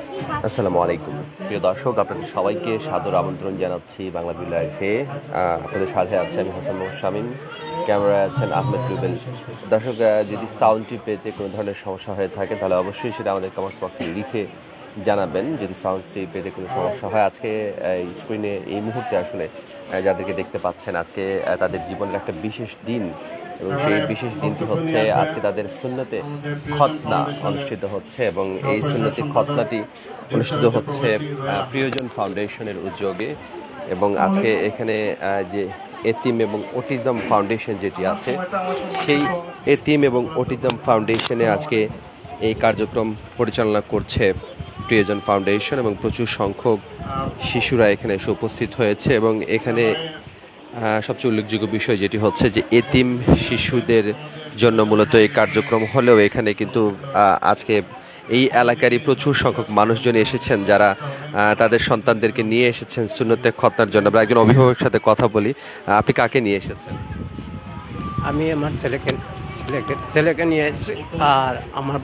আসসালামু আলাইকুম প্রিয় দর্শক, আপনাদের সবাইকে সাদর আমন্ত্রণ জানাচ্ছি বাংলা বিল লাইফে। আপনাদের সাথে আছে আমি হাসান মোহাম্মদ শামীম, ক্যামেরায় আছেন আহমেদ রুবেল। দর্শক, যদি সাউন্ডটি পেতে কোনো ধরনের সমস্যা হয়ে থাকে তাহলে অবশ্যই সেটা আমাদের কমেন্টস বক্সে লিখে জানাবেন। যদি সাউন্ডটি পেতে কোনো সমস্যা হয়, আজকে স্ক্রিনে এই মুহূর্তে আসলে যাদেরকে দেখতে পাচ্ছেন, আজকে তাদের জীবনের একটা বিশেষ দিন, এবং সেই বিশেষ দিনটি হচ্ছে আজকে তাদের সুন্নতে খতনা অনুষ্ঠিত হচ্ছে, এবং এই সুন্নতি খতনাটি অনুষ্ঠিত হচ্ছে প্রিয়জন ফাউন্ডেশনের উদ্যোগে। এবং আজকে এখানে যে এতিম এবং অটিজম ফাউন্ডেশন যেটি আছে, সেই এতিম এবং অটিজম ফাউন্ডেশনে আজকে এই কার্যক্রম পরিচালনা করছে প্রিয়জন ফাউন্ডেশন, এবং প্রচুর সংখ্যক শিশুরা এখানে এসে উপস্থিত হয়েছে। এবং এখানে সবচেয়ে উল্লেখযোগ্য বিষয় যেটি হচ্ছে যে এতিম শিশুদের জন্য মূলত এই কার্যক্রম হলেও এখানে কিন্তু আজকে এই এলাকারই প্রচুর সংখ্যক মানুষজন এসেছেন, যারা তাদের সন্তানদেরকে নিয়ে এসেছেন সুন্নতে খতনার জন্য। আমরা একজন অভিভাবকের সাথে কথা বলি। আপনি কাকে নিয়ে এসেছেন? আমি আমার ছেলেকে নিয়ে এসেছি, আর আমার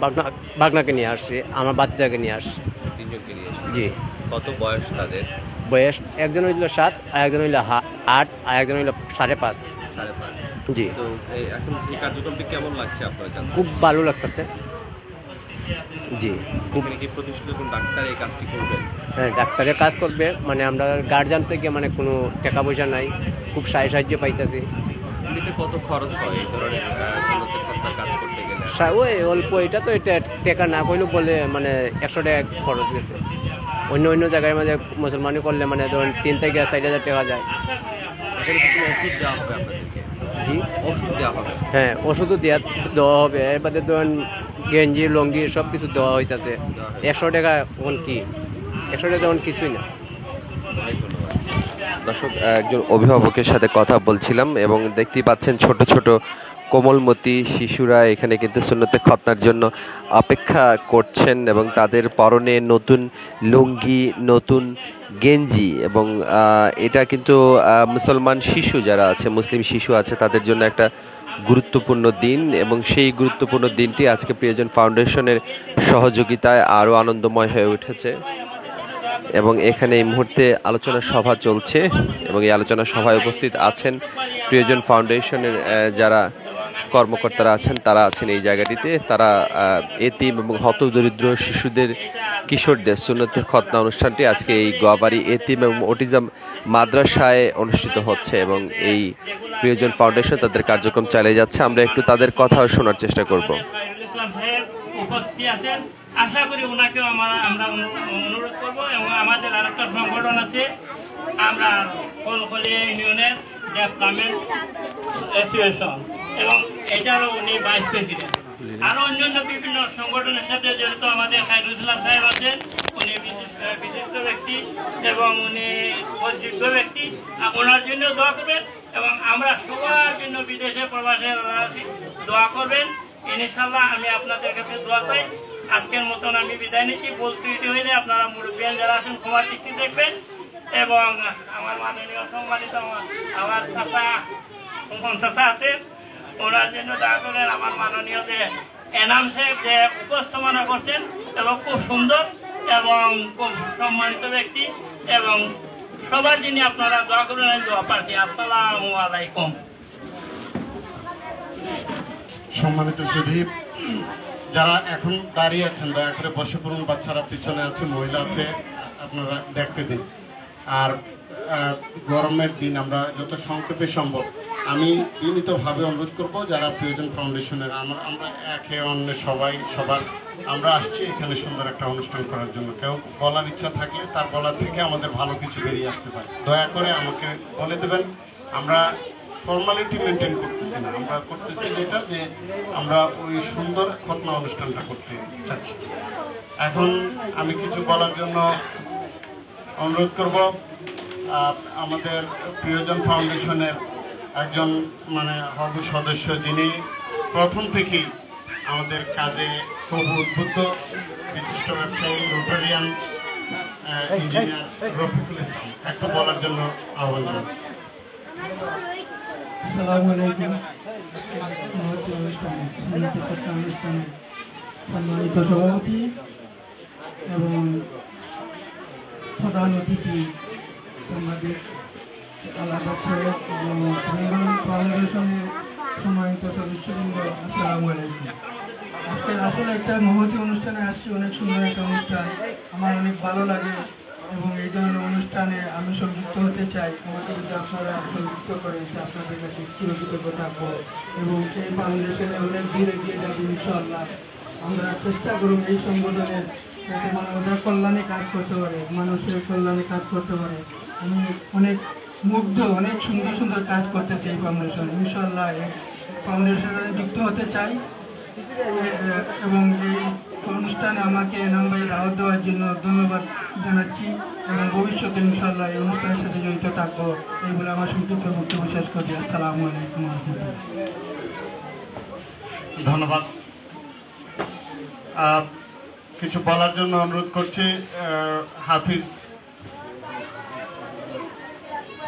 বাগনাকে নিয়ে আসছি, আমার বাচ্চাকে নিয়ে আসছি। তিনজনকে নিয়ে এসেছেন? জি। কত বয়স তাদের? বয়স একজন হইল 7, আর একজন হইল 8, আর একজন হইল 5.5। জি। তো এখন এই কার্যক্রমটি কেমন লাগছে আপনার কাছে? খুব ভালো লাগতেছে। জি। খুব কি প্রতিষ্ঠিত কোন ডাক্তার এই কাজটি করবেন? হ্যাঁ, ডাক্তারের কাজ করবে, মানে আমরা গার্জিয়ান থেকে মানে কোনো টাকা পয়সা নাই, খুব সাহায্য পাইতেছি। এমনিতে কত খরচ হয় এই ধরনের সুন্নতে খতনার কাজ করতে গেলে? ওই অল্প, এটা তো এটা টাকা না কইলেও বলে মানে 100 টাকা খরচ গেছে। অন্য জায়গায় মানে মুসলমানি করলে মানে ধরুন 3 থেকে 4,000 টাকা যায়। ওষুধ দেওয়া হবে আপনাদেরকে? জি, ওষুধ দেওয়া হবে? হ্যাঁ, ওষুধও দেওয়া হবে। এর বাদে ধরুন গেঞ্জি লঙ্গি সব কিছু দেওয়া হইতেছে। 100 টাকা এখন কি, 100 টাকা এখন কিছুই না। দর্শক, একজন অভিভাবকের সাথে কথা বলছিলাম, এবং দেখতেই পাচ্ছেন ছোট ছোট কোমলমতি শিশুরা এখানে কিন্তু সুন্নতে খতনার জন্য অপেক্ষা করছেন, এবং তাদের পরনে নতুন লুঙ্গি, নতুন গেঞ্জি। এবং এটা কিন্তু মুসলমান শিশু যারা আছে, মুসলিম শিশু আছে, তাদের জন্য একটা গুরুত্বপূর্ণ দিন। এবং সেই গুরুত্বপূর্ণ দিনটি আজকে প্রিয়জন ফাউন্ডেশনের সহযোগিতায় আরও আনন্দময় হয়ে উঠেছে। এবং এখানে এই মুহূর্তে আলোচনা সভা চলছে, এবং এই আলোচনা সভায় উপস্থিত আছেন প্রিয়জন ফাউন্ডেশনের যারা কর্মকর্তারা আছেন, তারা আছেন এই জায়গাটিতে। তারা এতিম এবং হতদরিদ্র শিশুদের, কিশোরদের সুন্নতে খতনা অনুষ্ঠানটি আজকে এই গোয়াবাড়ি এতিম এবং অটিজম মাদ্রাসায় অনুষ্ঠিত হচ্ছে, এবং এই প্রিয়জন ফাউন্ডেশন তাদের কার্যক্রম চালিয়ে যাচ্ছে। আমরা একটু তাদের কথাও শোনার চেষ্টা করব। আশা করি ওনাকেও আমরা অনুরোধ করব। এবং আমাদের আরেকটা সংগঠন আছে, আমরা কলকলিয়া ইউনিয়নের ডেভেলপমেন্ট অ্যাসোসিয়েশন, এবং এটারও উনি ভাইস প্রেসিডেন্ট। আরও অন্যান্য বিভিন্ন সংগঠনের সাথে জড়িত আমাদের খায়রুল ইসলাম সাহেব আছেন। উনি বিশিষ্ট ব্যক্তি এবং উনি যোগ্য ব্যক্তি। ওনার জন্য দোয়া করবেন, এবং আমরা সবার জন্য বিদেশে প্রবাসে দোয়া করবেন ইনশাল্লাহ। আমি আপনাদের কাছে দোয়া চাই। আজকের মতন আমি বিদায় নিচ্ছি। ভুল ত্রুটি হইলে আপনারা মুরব্বিয়ান যারা আছেন ক্ষমার দৃষ্টি দেখবেন। এবং আমার মাননীয় সম্মানিত আমার চাচা আছেন, ওনার জন্য দয়া করেন। আমার মাননীয় যে এনাম সাহেব যে উপস্থাপনা করছেন, এবং খুব সুন্দর এবং খুব সম্মানিত ব্যক্তি, এবং সবার জন্য আপনারা দোয়া করবেন। দোয়া প্রার্থী। আসসালামু আলাইকুম। সম্মানিত সুধীর, যারা এখন দাঁড়িয়ে আছেন দয়া করে বসে পড়ুন। বাচ্চারা পিছনে আছে, মহিলা আছে, আপনারা দেখতে দিন। আর গরমের দিন আমরা যত সংক্ষেপে সম্ভব, আমি বিনীতভাবে অনুরোধ করব যারা প্রিয়জন ফাউন্ডেশনের আমরা একে অন্যের সবার আমরা আসছি এখানে সুন্দর একটা অনুষ্ঠান করার জন্য। কেউ বলার ইচ্ছা থাকলে তার বলার থেকে আমাদের ভালো কিছু বেরিয়ে আসতে পারে। দয়া করে আমাকে বলে দেবেন। আমরা ফর্মালিটি মেনটেন করতেছি না, আমরা করতেছি যেটা যে আমরা ওই সুন্দর খতনা অনুষ্ঠানটা করতে চাচ্ছি। এখন আমি কিছু বলার জন্য অনুরোধ করব আমাদের প্রিয়জন ফাউন্ডেশনের একজন হবু সদস্য, যিনি প্রথম থেকেই আমাদের কাজে খুব উদ্বুদ্ধ, বিশিষ্ট ব্যবসায়ী, রোটারিয়ান ইঞ্জিনিয়ার রফিকুল ইসলাম, একটু বলার জন্য আহ্বান জানাচ্ছি। আসসালামু আলাইকুম। সম্মানিত সভাপতি, এবং প্রধান অতিথি সাংবাদিক আলাদা সাহেব এবং বেঙ্গল ফাউন্ডেশনের সম্মানিত সদস্যবৃন্দ, আসসালামু আলাইকুম। আজকের আসলে একটা মহতী অনুষ্ঠানে আসছি, অনেক সুন্দর একটা অনুষ্ঠান, আমার অনেক ভালো লাগে এবং এই ধরনের অনুষ্ঠানে আমি সংযুক্ত হতে চাই। আমাকে যদি আপনারা সংযুক্ত করেন, আপনাদের কাছে চিরকৃতজ্ঞ থাকবো এবং এই ফাউন্ডেশনে অনেক দূর এগিয়ে যাবে ইনশাআল্লাহ। আমরা চেষ্টা করব এই সংগঠনের যাতে মানবতার কল্যাণে কাজ করতে পারে, মানুষের কল্যাণে কাজ করতে পারে। আমি অনেক মুগ্ধ, অনেক সুন্দর সুন্দর কাজ করতে চাই ফাউন্ডেশন, ইনশাআল্লাহ এই ফাউন্ডেশনে যুক্ত হতে চাই এবং এই অনুষ্ঠানে আমাকে এনাম ভাই দাওয়াত দেওয়ার জন্য ধন্যবাদ জানাচ্ছি এবং ভবিষ্যতে ইনশাআল্লাহ এই অনুষ্ঠানের সাথে জড়িত থাকবো, এই বলে আমার সংক্ষিপ্ত বক্তব্য শেষ করছি। আসসালামু আলাইকুম ওয়া রাহমাতুল্লাহ। ধন্যবাদ। কিছু বলার জন্য অনুরোধ করছি হাফিজ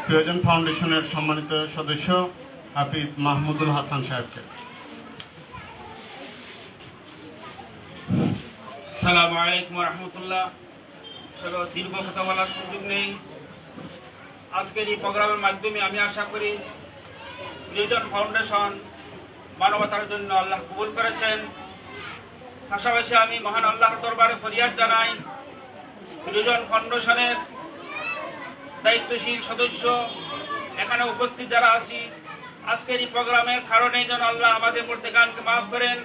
প্রিয়জন ফাউন্ডেশনের সম্মানিত সদস্য হাফিজ মাহমুদুল হাসান সাহেবকে। আসসালামু আলাইকুম রহমতুল্লাহ। চলো দীর্ঘ কথা বলার সুযোগ নেই। আজকের এই প্রোগ্রামের মাধ্যমে আমি আশা করি প্রিয়জন ফাউন্ডেশন মানবতার জন্য আল্লাহ কবুল করেছেন। পাশাপাশি আমি মহান আল্লাহর দরবারে ফরিয়াদ জানাই প্রিয়জন ফাউন্ডেশনের দায়িত্বশীল সদস্য এখানে উপস্থিত যারা আছি, আজকের এই প্রোগ্রামের কারণে যেন আল্লাহ আমাদের মুর্তেকানকে মাফ করেন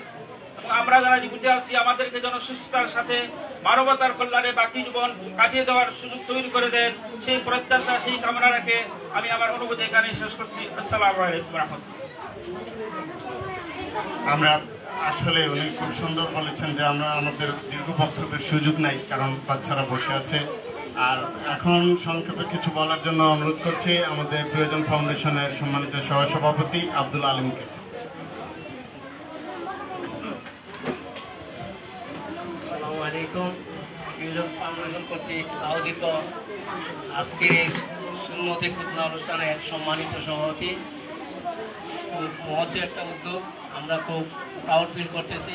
এবং আমরা যারা জীবিত আছি আমাদেরকে যেন সুস্থতার সাথে মানবতার কল্যাণে বাকি জীবন কাটিয়ে দেওয়ার সুযোগ তৈরি করে দেন, সেই প্রত্যাশা, সেই কামনা রেখে আমি আমার অনুভূতি এখানে শেষ করছি। আসসালামু আলাইকুম রাহমাতুল্লাহ। আমরা আসলে উনি খুব সুন্দর বলেছেন যে আমরা আমাদের দীর্ঘ বক্তব্যের সুযোগ নাই, কারণ বাচ্চারা বসে আছে। আর এখন সংক্ষেপে কিছু বলার জন্য অনুরোধ করছি আমাদের প্রিয়জন ফাউন্ডেশনের সম্মানিত সহসভাপতি আব্দুল আলিমকে। আসসালামু আলাইকুম। প্রিয়জন ফাউন্ডেশন কর্তৃক আয়োজিত আজকের এই সুন্নতে খুতনা অনুষ্ঠানের সম্মানিত সভাপতি, খুব মহৎ একটা উদ্যোগ, আমরা খুব প্রাউড ফিল করতেছি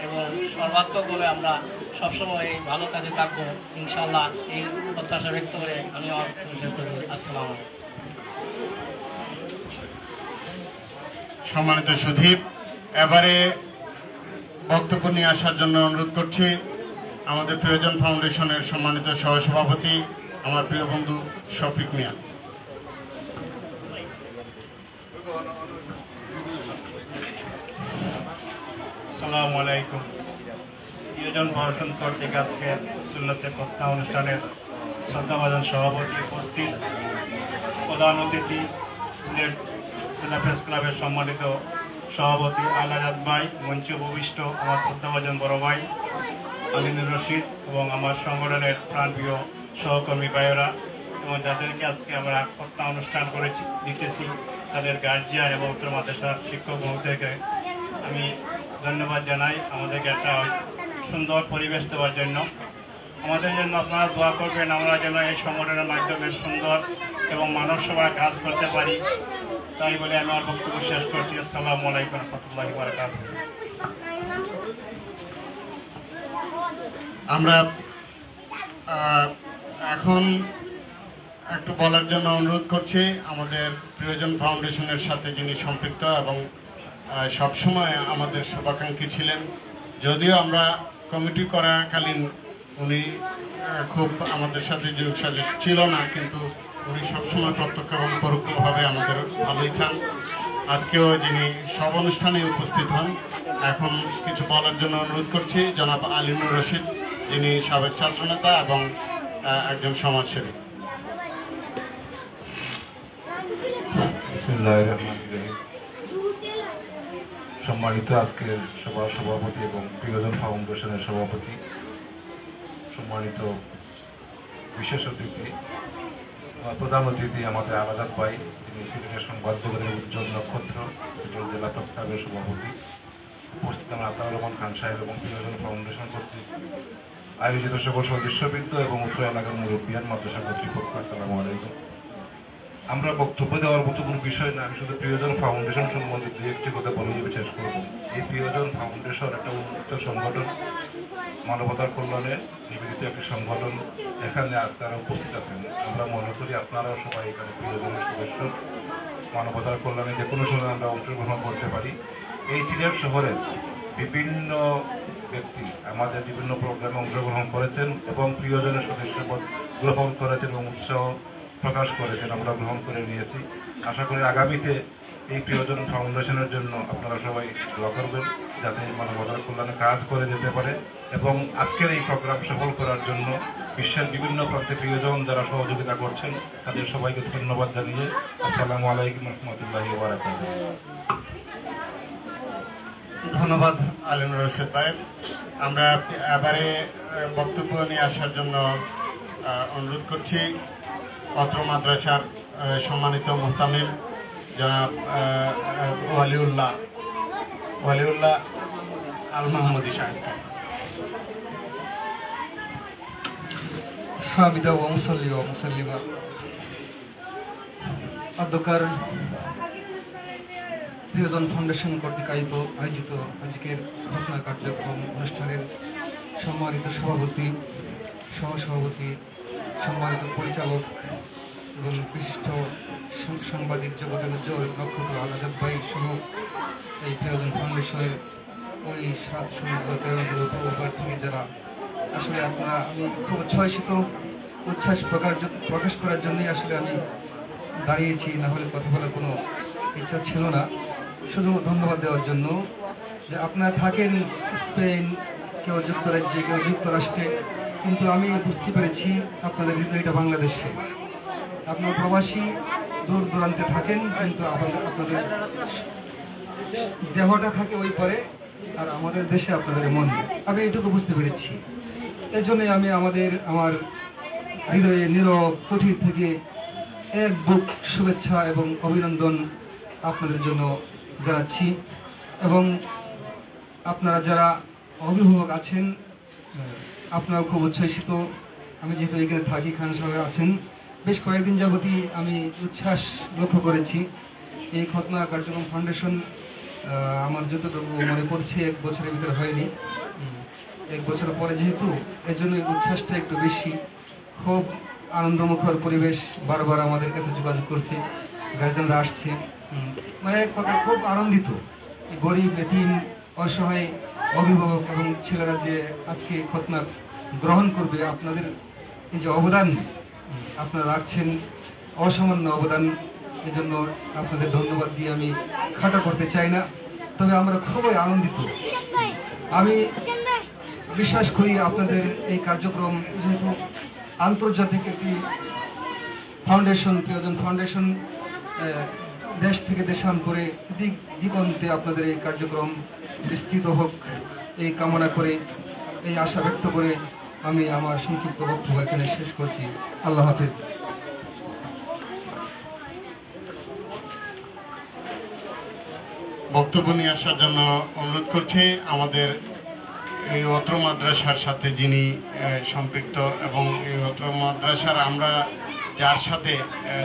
এবং সর্বাত্মকভাবে আমরা সবসময় এই ভালো কাজে থাকবো ইনশাআল্লাহ, এই প্রত্যাশা ব্যক্ত করে আমি আমার শেষ করব। আসসালামু আলাইকুম। সম্মানিত সুধীপ, এবারে বক্তব্য নিয়ে আসার জন্য অনুরোধ করছি আমাদের প্রিয়জন ফাউন্ডেশনের সম্মানিত সহসভাপতি আমার প্রিয় বন্ধু শফিক মিয়া। আসসালামু আলাইকুম। প্রিয়জন ফাউন্ডেশন কর্তৃক আজকে সুন্নতে খুতনা অনুষ্ঠানের শ্রদ্ধাভাজন সভাপতি উপস্থিত, প্রধান অতিথি সিলেট জেলা প্রেস ক্লাবের সম্মানিত সভাপতি আলাজাদ ভাই, মঞ্চে উপবিষ্ট আমার শ্রদ্ধাভাজন বড় ভাই আমিনুর রশিদ এবং আমার সংগঠনের প্রাণপ্রিয় সহকর্মী ভাইয়েরা এবং যাদেরকে আজকে আমরা খুতনা অনুষ্ঠান করে দিতেছি, তাদের গার্জিয়ান এবং উত্তর মাদ্রাসার শিক্ষক মহোদয়কে আমি ধন্যবাদ জানাই আমাদেরকে একটা সুন্দর পরিবেশ দেওয়ার জন্য। আমাদের জন্য আপনারা দোয়া করবেন, আমরা যেন এই সংগঠনের মাধ্যমে সুন্দর এবং মানব সেবার কাজ করতে পারি। তাই বলে আমি আমার বক্তব্য শেষ করছি। আসসালামু আলাইকুম রহমতুল্লাহি ওয়া বারাকাতুহু। আমরা এখন একটু বলার জন্য অনুরোধ করছি আমাদের প্রিয়জন ফাউন্ডেশনের সাথে যিনি সম্পৃক্ত এবং সবসময় আমাদের শুভাকাঙ্ক্ষী ছিলেন, যদিও আমরা কমিটি করাকালীন উনি খুব আমাদের সাথে যোগ সাজস ছিল না, কিন্তু উনি সবসময় প্রত্যক্ষ এবং পরোক্ষভাবে আমাদের ভালোই চান। আজকেও যিনি সব অনুষ্ঠানে উপস্থিত হন, এখন কিছু বলার জন্য অনুরোধ করছি জনাব আলিনুর রশিদ, যিনি সাবেক ছাত্রনেতা এবং একজন সমাজসেবী। বিসমিল্লাহির রহমানির রহিম। সম্মানিত আজকের সভার সভাপতি এবং প্রিয়জন ফাউন্ডেশনের সভাপতি, সম্মানিত বিশেষ অতিথি, প্রধান অতিথি আমাদের আলাদাত ভাই, তিনি সিলেটের সংবাদ জগতের উজ্জ্বল নক্ষত্র, সিলেট জেলা প্রেস ক্লাবের সভাপতি, উপস্থিত আমার আতাউর রহমান খান সাহেব এবং প্রিয়জন ফাউন্ডেশন কর্তৃক আয়োজিত সকল সদস্যবৃন্দ এবং উত্তর এলাকার মুরব্বিয়ান মাদ্রাসা কর্তৃপক্ষ, আসসালামু আলাইকুম। আমরা বক্তব্য দেওয়ার মতো কোনো বিষয় না, আমি শুধু প্রিয়জন ফাউন্ডেশন সম্বন্ধে দু একটি কথা বলে শেষ করব। এই প্রিয়জন ফাউন্ডেশন একটা উন্মুক্ত সংগঠন, মানবতার কল্যাণে নিবেদিত একটি সংগঠন এখানে যারা উপস্থিত আছেন, আমরা মনে করি আপনারাও সবাই এখানে প্রিয়জনের সদস্য। মানবতার কল্যাণে যে কোনো সময় আমরা অংশগ্রহণ করতে পারি। এই সিলেট শহরের বিভিন্ন ব্যক্তি আমাদের বিভিন্ন প্রোগ্রামে অংশগ্রহণ করেছেন এবং প্রিয়জনের সদস্যপদ গ্রহণ করেছেন এবং উৎসাহ প্রকাশ করেছেন, আমরা গ্রহণ করে নিয়েছি। আশা করি আগামীতে এই প্রিয়জন ফাউন্ডেশনের জন্য আপনারা সবাই দোয়া করবেন যাতে মানবতার কল্যাণে কাজ করে যেতে পারে। এবং আজকের এই প্রোগ্রাম সফল করার জন্য বিশ্বের বিভিন্ন প্রান্তে প্রিয়জন যারা সহযোগিতা করছেন তাদের সবাইকে ধন্যবাদ জানিয়ে আসসালামু আলাইকুম রহমতুল্লাহি ওয়া বারাকাতুহু। ধন্যবাদ আলিমুর রশিদ ভাই। আমরা এবারে বক্তব্য নিয়ে আসার জন্য অনুরোধ করছি অত্র মাদ্রাসার সম্মানিত মুহতামিম জনাব ওয়ালিউল্লাহ আল মাহমুদি সাহেবকে। হামিদা ওয়া মুসাল্লি ওয়া মুসাল্লিমা। অধ্যকার প্রিয়জন ফাউন্ডেশন কর্তৃক আয়োজিত আজকের ঘটনা কার্যক্রম অনুষ্ঠানের সম্মানিত সভাপতি, সহসভাপতি, সম্মানিত পরিচালক এবং বিশিষ্ট সাংবাদিক জগতের উজ্জ্বল নক্ষত্র আল আজাদ ভাই সহ এই প্রিয়জন ফাউন্ডেশনের ওই 7 সমুদ্র প্রেরণাদের উপপ্রার্থী যারা, আসলে আপনারা, আমি খুব উচ্ছ্বাস প্রকাশ করার জন্যই আসলে আমি দাঁড়িয়েছি, না হলে কথা বলার কোনো ইচ্ছা ছিল না। শুধু ধন্যবাদ দেওয়ার জন্য যে আপনারা থাকেন স্পেন, কেউ যুক্তরাজ্যে, কেউ যুক্তরাষ্ট্রে, কিন্তু আমি বুঝতে পেরেছি আপনাদের হৃদয়টা বাংলাদেশে। আপনার প্রবাসী দূর দূরান্তে থাকেন, কিন্তু আপনাদের দেহটা থাকে ওই পরে, আর আমাদের দেশে আপনাদের মন। আমি এইটুকু বুঝতে পেরেছি। এই জন্যই আমি আমার হৃদয়ে নীরব কুঠির থেকে এক বুক শুভেচ্ছা এবং অভিনন্দন আপনাদের জন্য জানাচ্ছি। এবং আপনারা যারা অভিভাবক আছেন আপনারাও খুব উচ্ছ্বসিত। আমি যেহেতু এখানে থাকি, খান সাহেব আছেন, বেশ কয়েকদিন যাবতই আমি উচ্ছ্বাস লক্ষ্য করেছি। এই খতনা কার্যক্রম ফাউন্ডেশন আমার যতটুকু মনে পড়ছে 1 বছরের ভিতরে হয়নি, 1 বছর পরে যেহেতু, এর জন্য উচ্ছ্বাসটা একটু বেশি। খুব আনন্দমুখর পরিবেশ, বারবার আমাদের কাছে যোগাযোগ করছে, গার্জেনরা আসছে, মানে এক কথা খুব আনন্দিত। গরিব, এতিম, অসহায় অভিভাবক এবং ছেলেরা যে আজকে খতনা গ্রহণ করবে, আপনাদের এই যে অবদান আপনারা রাখছেন, অসামান্য অবদান, এজন্য আপনাদের ধন্যবাদ দিয়ে আমি খাটো করতে চাই না। তবে আমরা খুবই আনন্দিত। আমি বিশ্বাস করি আপনাদের এই কার্যক্রম যেহেতু আন্তর্জাতিক একটি ফাউন্ডেশন, প্রিয়জন ফাউন্ডেশন, দেশ থেকে দেশান্তরে দিগন্তে আপনাদের এই কার্যক্রম বিস্তৃত হোক, এই কামনা করে, এই আশা ব্যক্ত করে আমি আমার সংক্ষিপ্ত বক্তব্য এখানে শেষ করছি। আল্লাহ হাফেজ। বক্তব্য নিয়ে আসার জন্য অনুরোধ করছি আমাদের এই অত্র মাদ্রাসার সাথে যিনি সম্পৃক্ত এবং এই অত্র মাদ্রাসার আমরা যার সাথে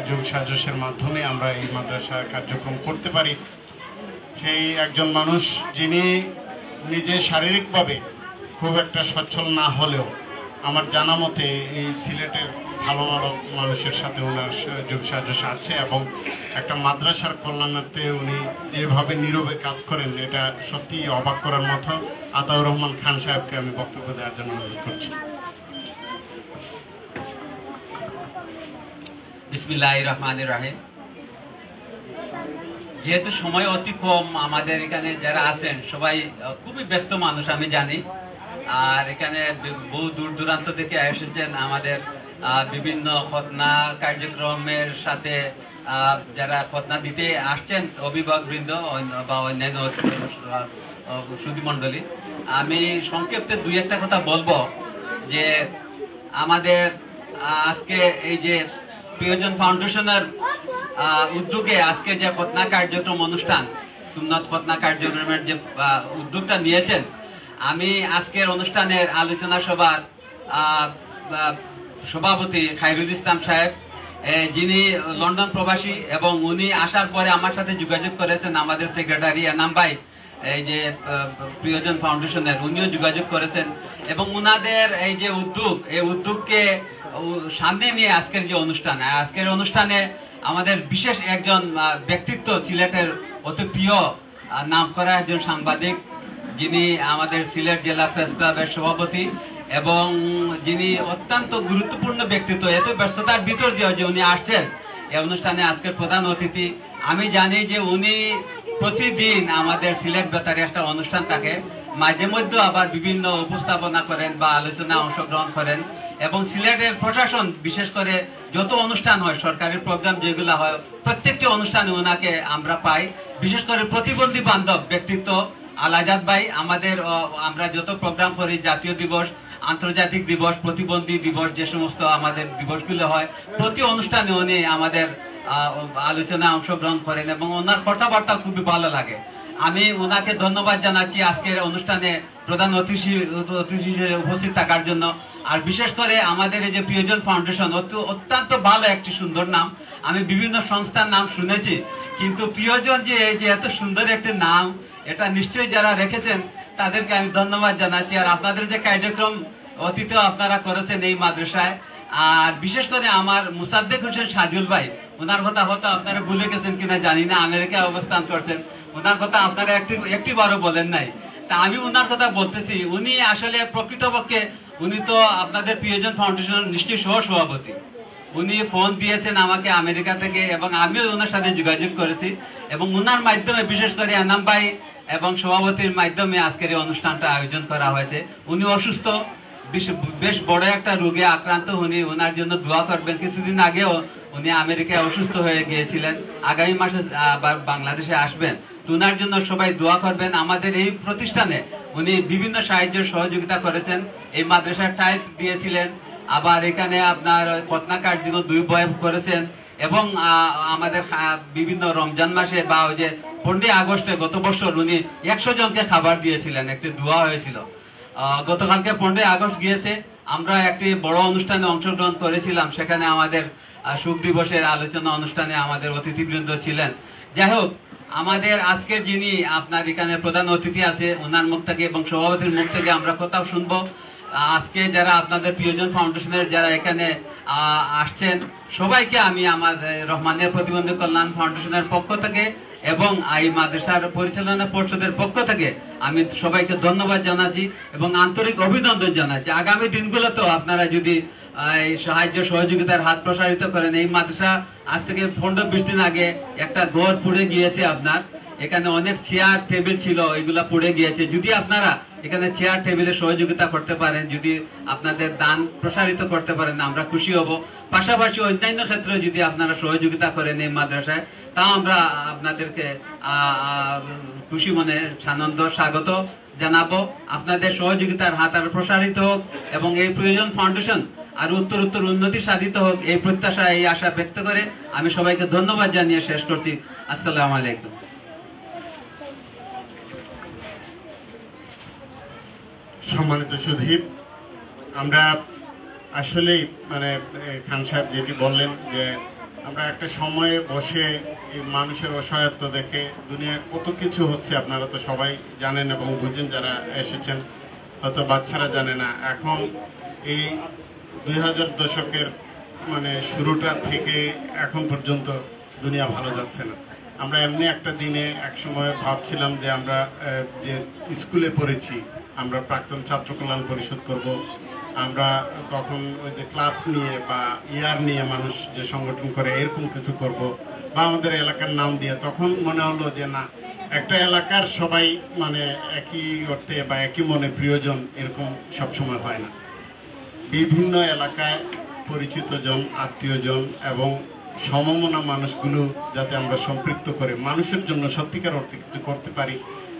যোগ সাজসের মাধ্যমে আমরা এই মাদ্রাসার কার্যক্রম করতে পারি, সেই একজন মানুষ যিনি নিজে শারীরিকভাবে খুব একটা সচ্ছল না হলেও আমার জানা মতে এই সিলেটের ভালো ভালো মানুষের সাথে ওনার যোগ সাজস আছে এবং একটা মাদ্রাসার কল্যাণার্থে উনি যেভাবে নীরবে কাজ করেন এটা সত্যি অবাক করার মতো। আতাউর রহমান খান সাহেবকে আমি বক্তব্য দেওয়ার জন্য অনুরোধ করছি। বিসমিল্লাহির রহমানির রহিম। যেহেতু সময় অতি কম, আমাদের এখানে যারা আছেন সবাই খুবই ব্যস্ত মানুষ আমি জানি, আর এখানে বহু দূর দূরান্ত থেকে এসেছেন আমাদের বিভিন্ন খতনা কার্যক্রমের সাথে যারা খতনা দিতে আসছেন, অভিভাবক বৃন্দ বা অন্যান্য সুধীমণ্ডলী। আমি সংক্ষেপে 2-1টা কথা বলবো যে আমাদের আজকে এই যে প্রিয়জন ফাউন্ডেশনের উদ্যোগে আজকে যে খতনা কার্যক্রম অনুষ্ঠান, সুন্নত খতনা কার্যক্রমের যে উদ্যোগটা নিয়েছেন, আমি আজকের অনুষ্ঠানের আলোচনা সভার সভাপতি খায়রুল ইসলাম সাহেব, যিনি লন্ডন প্রবাসী, এবং উনি আসার পরে আমার সাথে যোগাযোগ করেছেন আমাদের সেক্রেটারি এনাম ভাই, এই যে প্রিয়জন ফাউন্ডেশনের, উনিও যোগাযোগ করেছেন এবং ওনাদের এই যে উদ্যোগ, এই উদ্যোগকে সামনে নিয়ে আজকের যে অনুষ্ঠান, আজকের অনুষ্ঠানে আমাদের বিশেষ একজন ব্যক্তিত্ব, সিলেটের অতি প্রিয় নামকরা একজন সাংবাদিক, যিনি আমাদের সিলেট জেলা প্রেস ক্লাবের সভাপতি এবং যিনি অত্যন্ত গুরুত্বপূর্ণ ব্যক্তিত্ব। এত ব্যস্ততার ভিতর দিয়ে যে উনি আসছেন এই অনুষ্ঠানে আজকের প্রধান অতিথি। আমি জানি যে উনি প্রতিদিন আমাদের সিলেট বেতারে একটা অনুষ্ঠান থাকে, মাঝে মধ্যে আবার বিভিন্ন উপস্থাপনা করেন বা আলোচনা অংশগ্রহণ করেন এবং সিলেটের প্রশাসন বিশেষ করে যত অনুষ্ঠান হয়, সরকারি প্রোগ্রাম যেগুলো হয়, প্রত্যেকটি অনুষ্ঠানে ওনাকে আমরা পাই। বিশেষ করে প্রতিবন্ধী বান্ধব ব্যক্তিত্ব আলাজাদ ভাই, আমাদের আমরা যত প্রোগ্রাম করি, জাতীয় দিবস, আন্তর্জাতিক দিবস, প্রতিবন্ধী দিবস, যে সমস্ত আমাদের দিবসগুলো হয়, প্রতি অনুষ্ঠানে উনি আমাদের আলোচনায় অংশগ্রহণ করেন এবং ওনার কথাবার্তা খুবই ভালো লাগে। আমি ওনাকে ধন্যবাদ জানাচ্ছি আজকের অনুষ্ঠানে প্রধান অতিথি হিসেবে উপস্থিত থাকার জন্য। আর বিশেষ করে আমাদের এই যে প্রিয়জন ফাউন্ডেশন, অত্যন্ত ভালো একটি সুন্দর নাম। আমি বিভিন্ন সংস্থার নাম শুনেছি, কিন্তু প্রিয়জন যে এত সুন্দর একটি নাম, এটা নিশ্চয়ই যারা রেখেছেন তাদেরকে আমি ধন্যবাদ জানাচ্ছি। আর আপনাদের যে কার্যক্রম অতীতে আপনারা করেছেন এই মাদ্রাসায়, আর বিশেষ করে আমার মুসাদ্দেক হোসেন সাজুল ভাই, ওনার কথা হয়তো আপনারা ভুলে গেছেন কিনা জানি না, আমেরিকায় অবস্থান করছেন, ওনার কথা আপনারা একটিবারও বলেন নাই। তা আমি ওনার কথা বলতেছি, উনি আসলে প্রকৃতপক্ষে উনি তো আপনাদের প্রিয়জন ফাউন্ডেশনের নিশ্চয়ই সহ-সভাপতি। উনি ফোন দিয়েছেন আমাকে আমেরিকা থেকে এবং আমিও ওনার সাথে যোগাযোগ করেছি এবং ওনার মাধ্যমে, বিশেষ করে আনাম ভাই এবং সভাপতির মাধ্যমে আজকের এই অনুষ্ঠানটা আয়োজন করা হয়েছে। উনি অসুস্থ, বেশ বড় একটা রোগে আক্রান্ত, উনি ওনার জন্য দোয়া করবেন। কিছুদিন আগেও উনি আমেরিকায় অসুস্থ হয়ে গিয়েছিলেন, আগামী মাসে আবার বাংলাদেশে আসবেন, তো ওনার জন্য সবাই দোয়া করবেন। আমাদের এই প্রতিষ্ঠানে উনি বিভিন্ন সাহায্য সহযোগিতা করেছেন, এই মাদ্রাসার টাইলস দিয়েছিলেন, আবার এখানে আপনার পটনাকার জন্য 2 বই করেছেন এবং আমাদের বিভিন্ন রমজান মাসে বা ওই যে 15 আগস্টে গত বছর উনি 100 জনকে খাবার দিয়েছিলেন, একটি দোয়া হয়েছিল। গতকালকে 15 আগস্ট গিয়েছে, আমরা একটি বড় অনুষ্ঠানে অংশগ্রহণ করেছিলাম, সেখানে আমাদের শোক দিবসের আলোচনা অনুষ্ঠানে আমাদের অতিথিবৃন্দ ছিলেন। যাই হোক, আমাদের আজকে যিনি আপনার এখানে প্রধান অতিথি আছে, ওনার মুখ থেকে এবং সভাপতির মুখ থেকে আমরা কথাও শুনবো। আজকে যারা আপনাদের প্রিয়জন ফাউন্ডেশনের যারা এখানে আসছেন, সবাইকে আমি আমার রহমানের প্রতিবন্ধী কল্যাণ ফাউন্ডেশনের পক্ষ থেকে এবং এই মাদ্রাসার পরিচালনা পর্ষদের পক্ষ থেকে আমি সবাইকে ধন্যবাদ জানাচ্ছি এবং আন্তরিক অভিনন্দন জানাচ্ছি। আগামী দিনগুলোতেও আপনারা যদি এই সাহায্য সহযোগিতার হাত প্রসারিত করেন, এই মাদ্রাসা আজ থেকে 15-20 দিন আগে একটা ঘর পুড়ে গিয়েছে, আপনার এখানে অনেক চেয়ার টেবিল ছিল, এগুলা পুড়ে গিয়েছে। যদি আপনারা এখানে চেয়ার টেবিলে সহযোগিতা করতে পারেন, যদি আপনাদের দান প্রসারিত করতে পারেন, আমরা খুশি হব। পাশাপাশি অন্যান্য ক্ষেত্রে যদি আপনারা সহযোগিতা করেন এই মাদ্রাসায়, তা আমরা আপনাদেরকে খুশি মনে সানন্দ স্বাগত জানাবো। আপনাদের সহযোগিতার হাত আরো প্রসারিত হোক এবং এই প্রিয়জন ফাউন্ডেশন আর উত্তর উন্নতি সাধিত হোক, এই প্রত্যাশা, এই আশা ব্যক্ত করে আমি সবাইকে ধন্যবাদ জানিয়ে শেষ করছি। আসসালামু আলাইকুম। সম্মানিত সুধীর, আমরা আসলেই মানে খান সাহেব যেটি বললেন যে আমরা একটা সময়ে বসে মানুষের অসহায়ত্ব দেখে, দুনিয়ায় কত কিছু হচ্ছে আপনারা তো সবাই জানেন এবং বুঝেন, যারা এসেছেন হয়তো বাচ্চারা জানে না। এখন এই 2000 দশকের মানে শুরুটা থেকে এখন পর্যন্ত দুনিয়া ভালো যাচ্ছে না। আমরা এমনি একটা দিনে এক সময় ভাবছিলাম যে আমরা যে স্কুলে পড়েছি, আমরা প্রাক্তন ছাত্র কল্যাণ পরিষদ করব, আমরা তখন ওই যে ক্লাস নিয়ে বা ইয়ার নিয়ে মানুষ যে সংগঠন করে এরকম কিছু করব, বা আমাদের এলাকার নাম দিয়ে, তখন মনে হলো যে না, একটা এলাকার সবাই মানে একই অর্থে বা একই মনে প্রিয়জন এরকম সবসময় হয় না। বিভিন্ন এলাকায় পরিচিত জন, আত্মীয়জন এবং সমমনা মানুষগুলো যাতে আমরা সম্পৃক্ত করে মানুষের জন্য সত্যিকার অর্থে কিছু করতে পারি,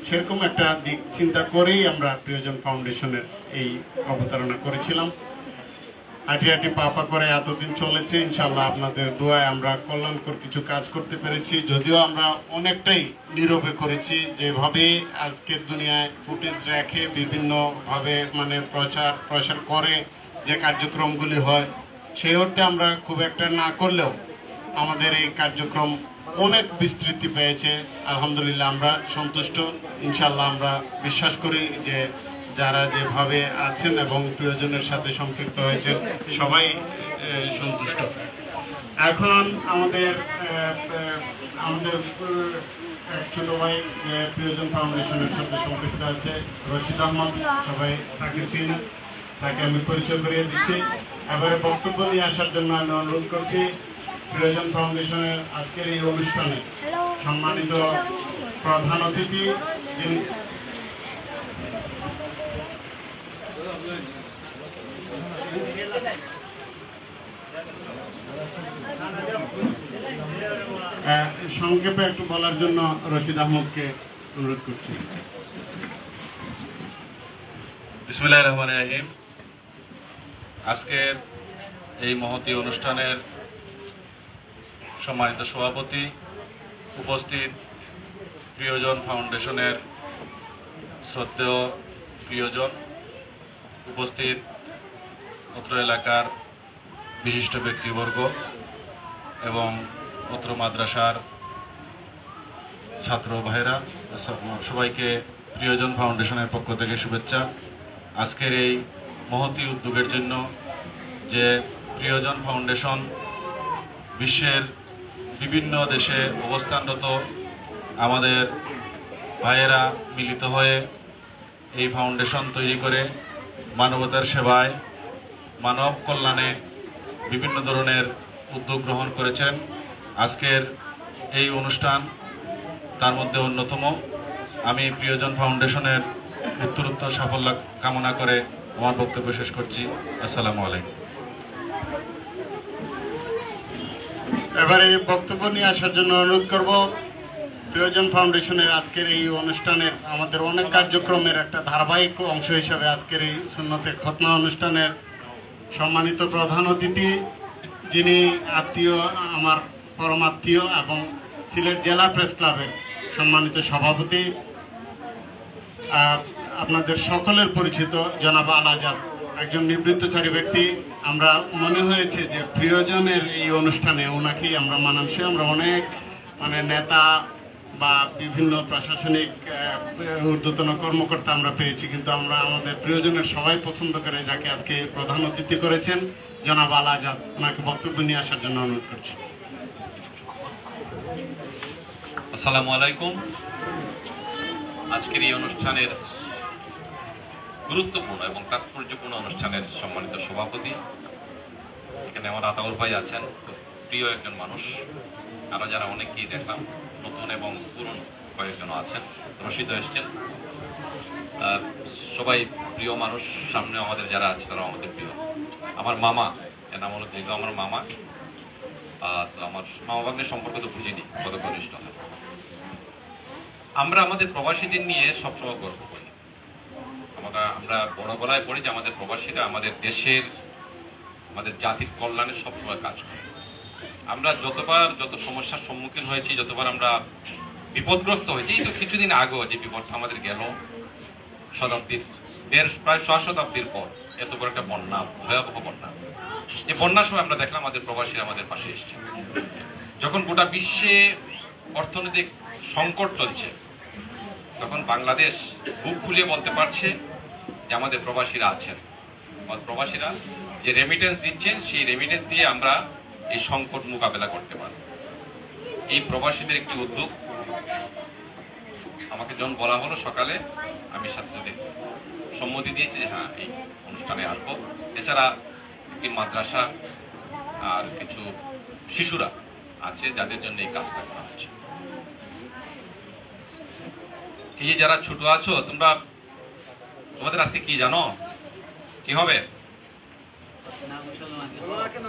সেরকম একটা দিক চিন্তা করেই আমরা প্রিয়জন ফাউন্ডেশনের এই অবতারণা করেছিলাম। হাঁটি হাঁটি পা করে এতদিন চলেছে, ইনশাল্লাহ আপনাদের দোয়ায় আমরা কল্যাণকর কিছু কাজ করতে পেরেছি। যদিও আমরা অনেকটাই নীরবে করেছি, যেভাবে আজকের দুনিয়ায় ফুটেজ রেখে বিভিন্নভাবে মানে প্রচার করে যে কার্যক্রমগুলি হয়, সেই অর্থে আমরা খুব একটা না করলেও আমাদের এই কার্যক্রম অনেক বিস্তৃতি পেয়েছে। আলহামদুলিল্লাহ আমরা সন্তুষ্ট। ইনশাল্লাহ আমরা বিশ্বাস করি যে যারা যেভাবে আছেন এবং প্রিয়জনের সাথে সম্পৃক্ত হয়েছেন সবাই সন্তুষ্ট। এখন আমাদের ছোট ভাই প্রিয়জন ফাউন্ডেশনের সাথে সম্পৃক্ত আছে রশিদ আহমদ, সবাই তাকে চিনেন, তাকে আমি পরিচয় করিয়ে দিচ্ছি। এবারে বক্তব্য নিয়ে আসার জন্য আমি অনুরোধ করছি প্রিয়জন ফাউন্ডেশনের আজকের এই অনুষ্ঠানে সম্মানিত প্রধান অতিথি সংক্ষেপে একটু বলার জন্য রশিদ আহমদকে অনুরোধ করছি। বিসমিল্লাহির রহমানির রহিম। আজকের এই মহতী অনুষ্ঠানের সম্মানিত সভাপতি, উপস্থিত প্রিয়জন ফাউন্ডেশনের শ্রদ্ধেয় প্রিয়জন, উপস্থিত অত্র এলাকার বিশিষ্ট ব্যক্তিবর্গ এবং অত্র মাদ্রাসার ছাত্র ভাইরা, সবাইকে প্রিয়জন ফাউন্ডেশনের পক্ষ থেকে শুভেচ্ছা। আজকের এই মহতী উদ্যোগের জন্য যে প্রিয়জন ফাউন্ডেশন বিশ্বের বিভিন্ন দেশে অবস্থানরত আমাদের ভাইয়েরা মিলিত হয়ে এই ফাউন্ডেশন তৈরি করে মানবতার সেবায়, মানব কল্যাণে বিভিন্ন ধরনের উদ্যোগ গ্রহণ করেছেন। আজকের এই অনুষ্ঠান তার মধ্যে অন্যতম। আমি প্রিয়জন ফাউন্ডেশনের উত্তরোত্তর সাফল্য কামনা করে আমার বক্তব্য শেষ করছি। আসসালামু আলাইকুম। এবারে বক্তব্য নিয়ে আসার জন্য অনুরোধ করব প্রিয়জন ফাউন্ডেশনের আজকের এই অনুষ্ঠানের আমাদের অনেক কার্যক্রমের একটা ধারাবাহিক অংশ হিসাবে আজকের এই সুন্নতে খতনা অনুষ্ঠানের সম্মানিত প্রধান অতিথি, যিনি আত্মীয়, আমার পরমাত্মীয় এবং সিলেট জেলা প্রেস ক্লাবের সম্মানিত সভাপতি, আপনাদের সকলের পরিচিত জনাব আল আজাদ, একজন নিবৃত্তচারী ব্যক্তি। আমরা মনে হয়েছে যে প্রিয়জনের এই অনুষ্ঠানে ওনাকেই আমরা মানানসই। আমরা অনেক নেতা বা বিভিন্ন প্রশাসনিক ঊর্ধ্বতন কর্মকর্তা আমরা পেয়েছি, কিন্তু আমরা আমাদের প্রিয়জনের সবাই পছন্দ করে যাকে আজকে প্রধান অতিথি করেছেন জনাব আল আজাদ, ওনাকে বক্তব্য নিয়ে আসার জন্য অনুরোধ করছি। আসসালামু আলাইকুম। আজকের এই অনুষ্ঠানের গুরুত্বপূর্ণ এবং তাৎপর্যপূর্ণ অনুষ্ঠানের সম্মানিত সভাপতি, এখানে আমার আতাউর ভাই আছেন, প্রিয় একজন মানুষ। আরো যারা অনেকেই দেখলাম নতুন এবং পুরনো কয়েকজন আছেন, রশিদ এসছেন, সবাই প্রিয় মানুষ। সামনে আমাদের যারা আছে তারা আমাদের প্রিয়। আমার মামা, এর নাম হলো দীর্ঘ, আমার মামা। তো আমার মামা ভাগ্নের সম্পর্ক তো বুঝিনি কত ঘনিষ্ঠ হয়। আমরা আমাদের প্রবাসীদের নিয়ে সবসময় গর্ব করি। আমরা বড় গলায় বলি যে আমাদের প্রবাসীরা আমাদের দেশের, আমাদের জাতির কল্যাণে সবসময় কাজ করে। আমরা যত সমস্যার সম্মুখীন হয়েছি, যতবার আমরা বিপদগ্রস্ত হয়েছি, তো কিছুদিন আগেও যে বিপদটা আমাদের গেল শতাব্দীর প্রায় 6 শতাব্দীর পর, এত বড় একটা বন্যা, ভয়াবহ বন্যা। এই বন্যার সময় আমরা দেখলাম আমাদের প্রবাসীরা আমাদের পাশে এসছে। যখন গোটা বিশ্বে অর্থনৈতিক সংকট চলছে, তখন বাংলাদেশ বুক খুলিয়ে বলতে পারছে যে আমাদের প্রবাসীরা আছেন। প্রবাসীরা যে রেমিটেন্স দিচ্ছেন, সেই রেমিটেন্স দিয়ে আমরা এই সংকট মোকাবেলা করতে পারব। এই প্রবাসীদের একটি উদ্যোগ। আমাকে যখন বলা হলো সকালে, আমি সাথে সাথে সম্মতি দিয়েছি যে হ্যাঁ, এই অনুষ্ঠানে আসবো। এছাড়া একটি মাদ্রাসা আর কিছু শিশুরা আছে যাদের জন্য এই কাজটা করা হচ্ছে। এই যে যারা ছোট আছো, তোমাদের আজকে কি জানো কি হবে?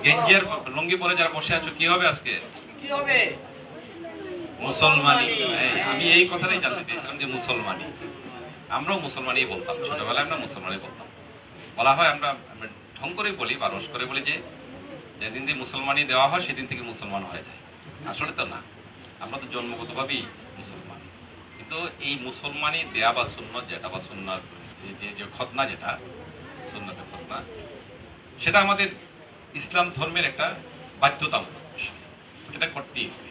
গেঞ্জিয়ার লুঙ্গি পরে যারা বসে আছো, কি হবে আজকে? কি হবে? মুসলমানি। আমি এই কথাটাই জানতে চেয়েছিলাম যে মুসলমানি। আমরাও মুসলমানই বলতাম, ছোটবেলায় আমরা মুসলমানই বলতাম। বলা হয়, আমরা ঢং করে বলি বা রস করে বলি যে যেদিন দিয়ে মুসলমানি দেওয়া হয় সেদিন থেকে মুসলমান হয়ে যায়। আসলে তো না, আমরা তো জন্মগতভাবেই মুসলমান। কিন্তু এই মুসলমানি দেয়া বা সুন্নত যেটা, বা সুন্নাত যে খতনা, যেটা সুন্নতে খতনা, সেটা আমাদের ইসলাম ধর্মের একটা বাধ্যতামূলক বিষয়। এটা করতেই হবে।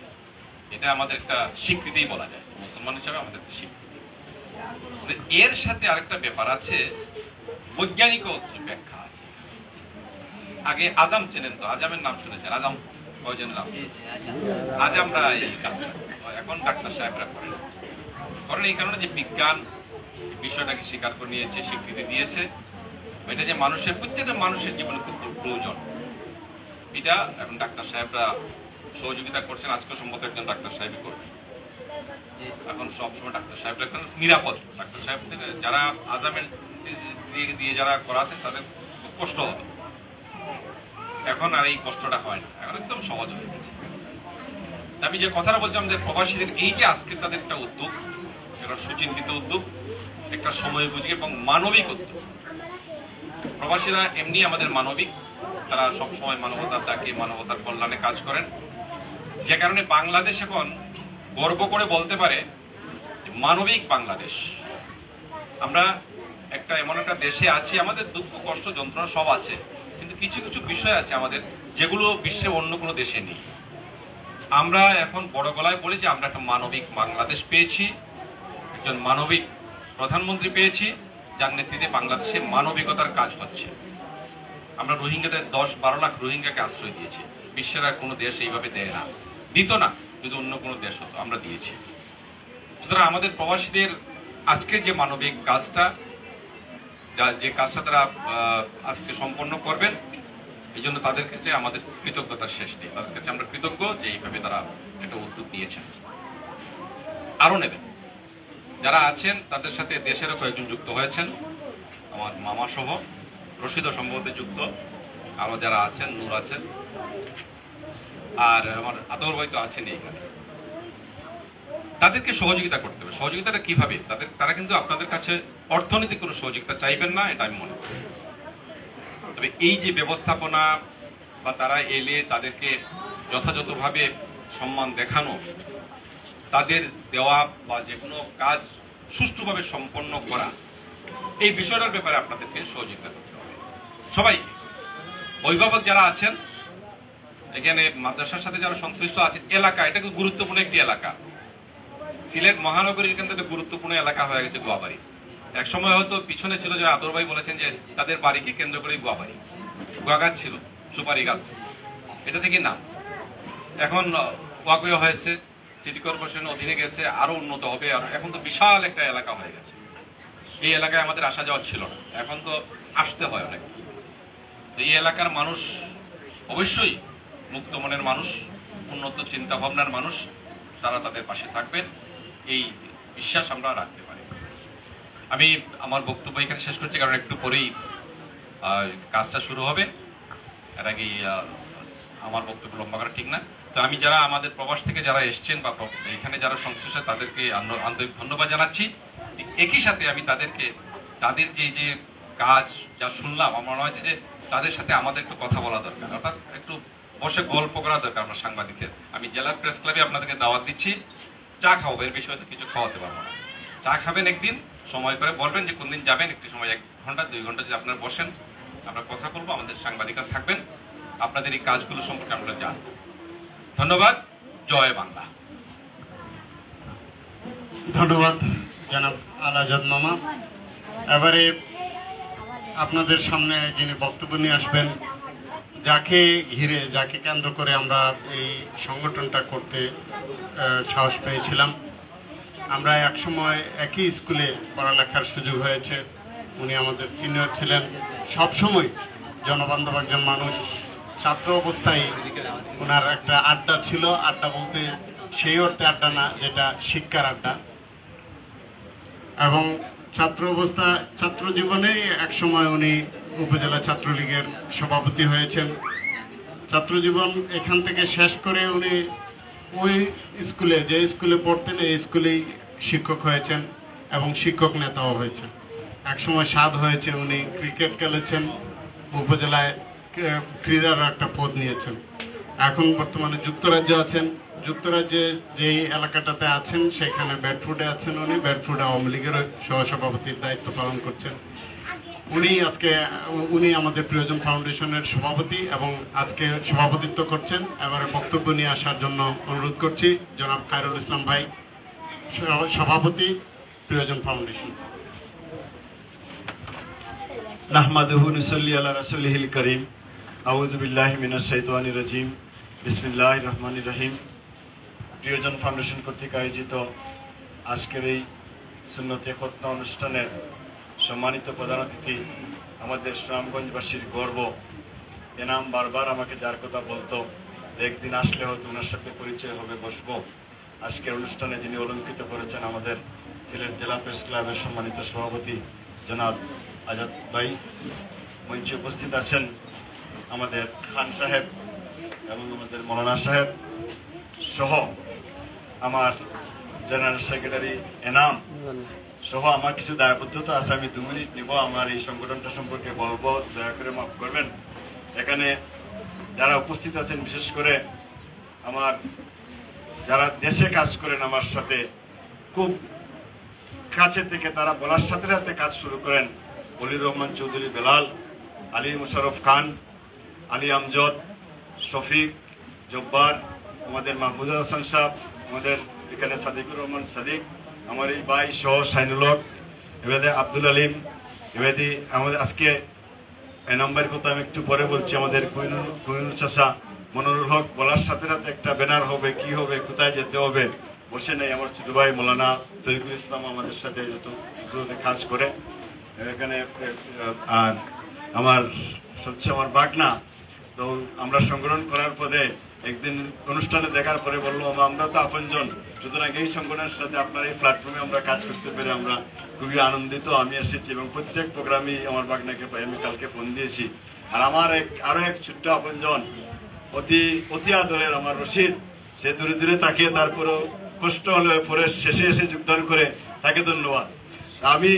এটা আমাদের একটা স্বীকৃতিই বলা যায়, মুসলমান হিসাবে আমাদের স্বীকৃতি। এর সাথে আরেকটা ব্যাপার আছে, বৈজ্ঞানিক ব্যাখ্যা আছে। আগে আজাম চেনেন তো, আজামের নাম শুনেছেন? আজাম কয়জনের নাম? আজামরা এই কাজটা এখন ডাক্তার সাহেবরা করেন। কারণ এই কারণে যে বিজ্ঞান বিষয়টাকে স্বীকার করে নিয়েছে, স্বীকৃতি দিয়েছে, এটা যে মানুষের প্রত্যেকটা মানুষের জীবনে খুব প্রয়োজন, এটা এখন ডাক্তার সাহেবরা সহযোগিতা করছেন। আজকে সম্ভবত একজন ডাক্তার সাহেবই করবেন। এখন সবসময় ডাক্তার সাহেবরা এখন নিরাপদ। ডাক্তার সাহেব যারা আজামের দিয়ে যারা করাতেন তাদের খুব কষ্ট হবে, এখন আর এই কষ্টটা হয় না, এখন একদম সহজ হয়ে গেছে। আমি যে কথাটা বলছিলাম যে প্রবাসীদের এই যে আজকে তাদের একটা উদ্যোগ, একটা সুচিন্তিত উদ্যোগ, একটা সময় বুঝে এবং মানবিক উদ্যোগ। প্রবাসীরা এমনি আমাদের মানবিক, তারা সবসময় মানবতার ডাকে, মানবতার কল্যাণে কাজ করেন, যে কারণে বাংলাদেশ এখন গর্ব করে বলতে পারে মানবিক বাংলাদেশ। আমরা একটা এমন একটা দেশে আছি, আমাদের দুঃখ কষ্ট যন্ত্রণা সব আছে, কিন্তু কিছু কিছু বিষয় আছে আমাদের যেগুলো বিশ্বে অন্য কোনো দেশে নেই। আমরা এখন বড় গলায় বলি যে আমরা একটা মানবিক বাংলাদেশ পেয়েছি, একজন মানবিক প্রধানমন্ত্রী পেয়েছি, যার নেতৃত্বে বাংলাদেশে মানবিকতার কাজ হচ্ছে। আমরা রোহিঙ্গাদের 10-12 লাখ রোহিঙ্গাকে আশ্রয় দিয়েছি, বিশ্বের আর কোনো দেশ এইভাবে দেয় না, দিত না, যদি অন্য কোনো দেশ হতো, আমরা দিয়েছি। সুতরাং আমাদের প্রবাসীদের আজকের যে মানবিক কাজটা, যে কাজটা তারা আজকে সম্পন্ন করবেন, এই জন্য তাদের কাছে আমাদের কৃতজ্ঞতার শেষ নেই। তাদের কাছে আমরা কৃতজ্ঞ যে এইভাবে তারা একটা উদ্যোগ নিয়েছেন, আরো নেবেন। যারা আছেন তাদের সাথে দেশেরও কয়েকজন যুক্ত হয়েছেন, আমার মামা সহ, রশিদও সম্ভবত যুক্ত, আরো যারা আছেন, নূর আছেন, আর আমার আদর ভাই তো আছেন এইখানে। তাদেরকে সহযোগিতা করতে হবে। সহযোগিতাটা কিভাবে? তারা কিন্তু আপনাদের কাছে অর্থনৈতিক কোনো সহযোগিতা চাইবেন না, এটা আমি মনে করি। তবে এই যে ব্যবস্থাপনা বা তারা এলে তাদেরকে যথাযথভাবে সম্মান দেখানো, তাদের দেওয়া বা যে কোনো কাজ সুষ্ঠুভাবে সম্পন্ন করা, এই বিষয়টার ব্যাপারে আপনাদেরকে সহযোগিতা করতে হবে সবাইকে। অভিভাবক যারা আছেন এখানে, মাদ্রাসার সাথে যারা সংশ্লিষ্ট আছে, এলাকা এটা খুব গুরুত্বপূর্ণ একটি এলাকা। সিলেট মহানগরীর কিন্তু একটা গুরুত্বপূর্ণ এলাকা হয়ে গেছে গোয়াবাড়ি। এক সময় হয়তো পিছনে ছিল যে আদর ভাই বলেছেন যে তাদের বাড়িকে কেন্দ্র করে গোয়াবাড়ি, গোয়া গাছ ছিল, সুপারি গাছ, এটা থেকে নাম। এখন ওয়াকওয়ে হয়েছে, সিটি কর্পোরেশনের অধীনে গেছে, আরো উন্নত হবে। আর এখন তো বিশাল একটা এলাকা হয়ে গেছে। এই এলাকায় আমাদের আসা যাওয়া ছিল না, এখন তো আসতে হয় অনেক। এই এলাকার মানুষ অবশ্যই মুক্ত মনের মানুষ, উন্নত চিন্তা ভাবনার মানুষ, তারা তাদের পাশে থাকবেন, এই বিশ্বাস আমরা রাখতে পারি। আমি আমার বক্তব্য এখানে শেষ করছি, কারণ একটু পরেই কাজটা শুরু হবে। এর আগে আমার বক্তব্য লম্বা করা ঠিক না। তো আমি যারা আমাদের প্রবাস থেকে যারা এসছেন বা এখানে যারা সংশ্লিষ্ট, তাদেরকে আন্তরিক ধন্যবাদ জানাচ্ছি। একই সাথে আমি তাদেরকে তাদের যে কাজ যা শুনলাম, আমার মনে হয়েছে যে তাদের সাথে আমাদের একটু কথা বলা দরকার, অর্থাৎ একটু বসে গল্প করা দরকার আমরা সাংবাদিকদের। আমি জেলা প্রেস ক্লাবে আপনাদেরকে দাওয়াত দিচ্ছি, চা খাবো, এর বিষয়ে তো কিছু খাওয়াতে পারবো না। চা খাবেন একদিন, সময় করে বলবেন যে কোন দিন যাবেন, একটু সময় 1 ঘন্টা 2 ঘন্টা যদি আপনারা বসেন, আমরা কথা বলবো, আমাদের সাংবাদিকরা থাকবেন, আপনাদের এই কাজগুলো সম্পর্কে আমরা জানবো। ধন্যবাদ। জয় বাংলা। ধন্যবাদ জনাব আল আজাদ মামা। এবারে আপনাদের সামনে যিনি বক্তব্য নিয়ে আসবেন, যাকে ঘিরে, যাকে কেন্দ্র করে আমরা এই সংগঠনটা করতে সাহস পেয়েছিলাম। আমরা একসময় একই স্কুলে পড়ালেখার সুযোগ হয়েছে। উনি আমাদের সিনিয়র ছিলেন, সবসময় জনবান্ধব একজন মানুষ। ছাত্র অবস্থায় ওনার একটা আড্ডা ছিল, আড্ডা বলতে সেই অর্থে আড্ডা না, যেটা শিক্ষার আড্ডা। এবং ছাত্র জীবনে এক সময় উনি উপজেলা ছাত্রলীগের সভাপতি হয়েছেন। ছাত্র জীবন এখান থেকে শেষ করে উনি ওই স্কুলে, যে স্কুলে পড়তেন, এই স্কুলেই শিক্ষক হয়েছেন এবং শিক্ষক নেতাও হয়েছেন। একসময় স্বাদ হয়েছে, উনি ক্রিকেট খেলেছেন, উপজেলায় ক্রীড়ার একটা পদ নিয়েছেন। এখন বর্তমানে যুক্তরাজ্যে আছেন। যুক্তরাজ্যে যেই এলাকাটাতে আছেন সেখানে বেডফোর্ডে আছেন উনি। বেডফোর্ড আওয়ামী লীগের সহসভাপতির দায়িত্ব পালন করছেন উনি আমাদের প্রিয়জন ফাউন্ডেশনের সভাপতি এবং আজকে সভাপতিত্ব করছেন। এবারে বক্তব্য নিয়ে আসার জন্য অনুরোধ করছি জনাব খায়রুল ইসলাম ভাই, সভাপতি প্রিয়জন ফাউন্ডেশন। নাহমাদুহু নুসাল্লি আলা রাসূলিহিল কারীম। আউযু বিল্লাহি মিনাশ শাইতানির রাজীম। বিসমিল্লাহির রহমানির রহিম। প্রিয়জন ফাউন্ডেশন কর্তৃক আয়োজিত আজকের এই সুন্নতে খতনা অনুষ্ঠানের সম্মানিত প্রধান অতিথি, আমাদের সুনামগঞ্জবাসীর গর্ব এনাম বারবার আমাকে যার কথা বলতো, একদিন আসলে হয়তো ওনার সাথে পরিচয় হবে, বসবো। আজকের অনুষ্ঠানে যিনি অলঙ্কিত করেছেন আমাদের সিলেট জেলা প্রেস ক্লাবের সম্মানিত সভাপতি জনাব আজাদ ভাই। মঞ্চে উপস্থিত আছেন আমাদের খান সাহেব এবং আমাদের মৌলানা সাহেব সহ আমার জেনারেল সেক্রেটারি এনাম সহ আমার কিছু দায়বদ্ধতা আছে। আমি 2 মিনিট নিব আমার এই সংগঠনটা সম্পর্কে বলবো, দয়া করে মাফ করবেন। এখানে যারা উপস্থিত আছেন, বিশেষ করে আমার যারা দেশে কাজ করেন আমার সাথে খুব কাছে থেকে, তারা বলার সাথে সাথে কাজ শুরু করেন। অলির রহমান চৌধুরী বেলাল, আলী মুশারফ খান, আলী আমজদ, শফিক, জব্বার, আমাদের মাহবুবুল হাসান সাহেব, আমাদের এখানে সাদিকুর রহমান সাদিক, আমার এই ভাই সহ শাইনুল হক, এবারে আব্দুল আলিম, এবারে আমাদের আজকে এই নাম্বার কথা আমি একটু পরে বলছি, আমাদের কুইনুল চাষা, মনোরুল হক। বলার সাথে সাথে একটা ব্যানার হবে, কি হবে, কোথায় যেতে হবে, বসে নেই। আমার ছোট ভাই মৌলানা তরিকুল ইসলাম আমাদের সাথে যত কাজ করে এখানে। আর আমার হচ্ছে আমার বাগনা, তো আমরা সংগঠন করার পরে একদিন অনুষ্ঠানে দেখার পরে বললো, আমরা তো আপনজন, সুতরাং এই সংগঠনের সাথে আপনার এই প্ল্যাটফর্মে আমরা কাজ করতে পেরে আমরা খুবই আনন্দিত। আমি এসেছি এবং প্রত্যেক প্রোগ্রামে আমার বাগনাকে আমি কালকে ফোন দিয়েছি। আর আমার আরো এক ছোট্ট আপনজন, অতি আদরের আমার রশিদ, সে দূরে দূরে তাকিয়ে তারপরেও কষ্ট হলে পরে শেষে এসে যোগদান করে, তাকে ধন্যবাদ। আমি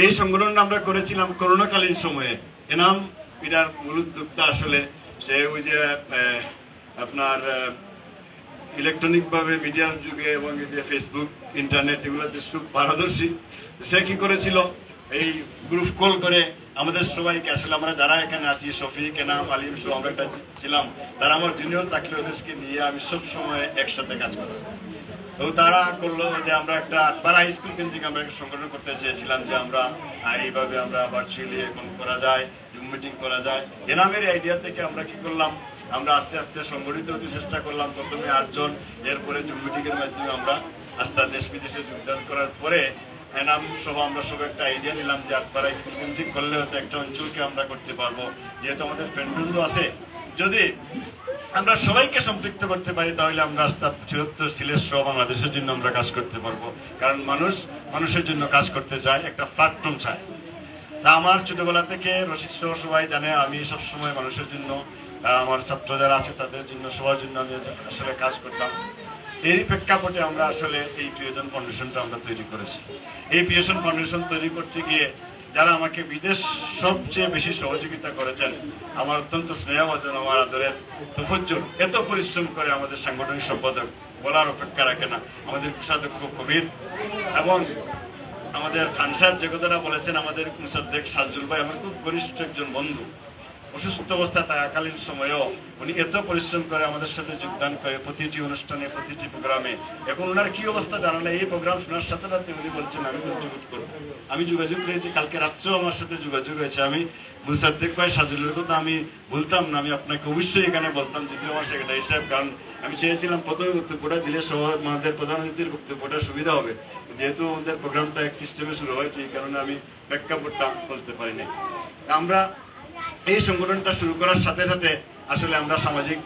এই সংগঠন আমরা করেছিলাম করোনাকালীন সময়ে। এনাম এটার মূল উদ্যোক্তা আসলে সে ওই যে আপনার ইলেকট্রনিক ভাবে মিডিয়ার যুগে এবং এই যে ফেসবুক, ইন্টারনেট এগুলোতে খুব পারদর্শী। সে কি করেছিল, এই গ্রুপ কল করে আমাদের সবাইকে, আসলে আমরা যারা এখানে আছি, শফিক, এনাম, আলিম সহ আমরা একটা ছিলাম, তারা আমার জুনিয়র থাকলে ওদেরকে নিয়ে আমি সব সময় একসাথে কাজ করতাম। তো তারা করলো যে আমরা একটা আটবার হাই স্কুল কেন্দ্রিক আমরা একটা সংগঠন করতে চেয়েছিলাম, যে আমরা এইভাবে আমরা ভার্চুয়ালি এখন করা যায়, জুম মিটিং করা যায়। এনামের আইডিয়া থেকে আমরা কি করলাম, আমরা আস্তে আস্তে সংগঠিত হতে চেষ্টা করলাম। প্রথমে 8 জন, এরপরে জুম মিটিং এর মাধ্যমে আমরা আস্তে দেশ বিদেশে যোগদান করার পরে এনাম সহ আমরা সব একটা আইডিয়া নিলাম যে আটবার হাই স্কুল কেন্দ্রিক করলে হয়তো একটা অঞ্চলকে আমরা করতে পারবো। যেহেতু আমাদের ফ্রেন্ডবৃন্দ আছে, যদি আমরা সবাইকে সম্পৃক্ত করতে পারি তাহলে আমরা আস্তে 74 সিলেট সহ বাংলাদেশের জন্য আমরা কাজ করতে পারবো। কারণ মানুষের জন্য কাজ করতে চায়, একটা প্ল্যাটফর্ম চায়। তা আমার ছোটবেলা থেকে রশিদ সহ সবাই জানে আমি সবসময় মানুষের জন্য, আমার ছাত্র যারা আছে তাদের জন্য, সবার জন্য আমি আসলে কাজ করতাম। এরই প্রেক্ষাপটে আমরা আসলে এই প্রিয়জন ফাউন্ডেশনটা আমরা তৈরি করেছি। এই প্রিয়জন ফাউন্ডেশন তৈরি করতে গিয়ে যারা আমাকে বিদেশ সবচেয়ে বেশি সহযোগিতা করেছেন, আমার অত্যন্ত স্নেহভাজন, আমার আদরের তোফজ্জল, এত পরিশ্রম করে আমাদের সাংগঠনিক সম্পাদক, বলার অপেক্ষা রাখে না, আমাদের কোষাধ্যক্ষ কবির, এবং আমাদের খান সাহেব যে কথাটা বলেছেন, আমাদের মুসাদ্দেক সাজুল ভাই আমার খুব ঘনিষ্ঠ একজন বন্ধু। অসুস্থ অবস্থা থাকাকালীন সময়েও উনি এত পরিশ্রম করে আমাদের সাথে যোগদান করে প্রতিটি অনুষ্ঠানে, প্রতিটি প্রোগ্রামে। এখন ওনার কি অবস্থা জানা না, এই প্রোগ্রাম শোনার সাথে সাথে উনি বলছেন আমি কন্ট্রিবিউট করবো। আমি যোগাযোগ করেছি, কালকে রাত্রেও আমার সাথে যোগাযোগ হয়েছে। আমি মুসাদ্দেক ভাই সাজুলের কথা আমি বলতাম না, আমি আপনাকে অবশ্যই এখানে বলতাম, যদিও আমার সেক্রেটারি সাহেব, কারণ আমি চেয়েছিলাম প্রথমে বক্তব্যটা দিলে আমাদের প্রধান অতিথির বক্তব্যটা সুবিধা হবে। যেহেতু আমাদের প্রোগ্রামটা এক সিস্টেমে শুরু হয়েছে, এই কারণে আমি প্রেক্ষাপটটা বলতে পারি না। আমরা এই সংগঠনটা শুরু করার সাথে সাথে আসলে আমরা সামাজিক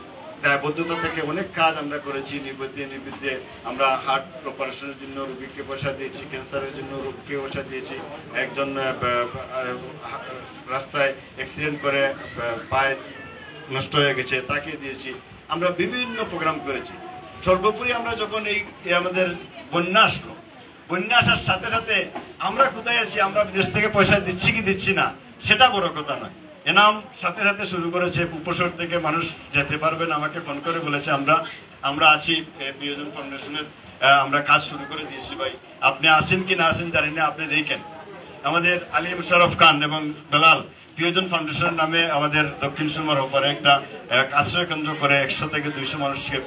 দায়বদ্ধতা থেকে অনেক কাজ আমরা করেছি। নিবৃত্তে আমরা হার্ট অপারেশনের জন্য রোগীকে পয়সা দিয়েছি, ক্যান্সারের জন্য রোগীকে পয়সা দিয়েছি, একজন রাস্তায় অ্যাক্সিডেন্ট করে পায়ে নষ্ট হয়ে গেছে তাকে দিয়েছি। আমরা বিভিন্ন প্রোগ্রাম করেছি। সর্বোপরি আমরা যখন এই আমাদের বন্যা আসলো, বন্যা আসার সাথে সাথে আমরা কোথায় আছি, আমরা বিদেশ থেকে পয়সা দিচ্ছি কি দিচ্ছি না সেটা বড় কথা নয়। এনাম সাথে সাথে শুরু করেছে, উপসর থেকে মানুষ যেতে পারবেন, আমাকে ফোন করে বলেছে আমরা আছি প্রিয়জন ফাউন্ডেশনের, আমরা কাজ শুরু করে দিয়েছি ভাই, আপনি আসেন কি না আসেন জানি না, আপনি দেখেন। আমাদের আলী মুশারফ খান এবং বেলাল প্রিয়জন ফাউন্ডেশনের নামে আমাদের দক্ষিণ সুরমার ওপরে একটা আশ্রয় কেন্দ্র করে 100 থেকে 200 মানুষকে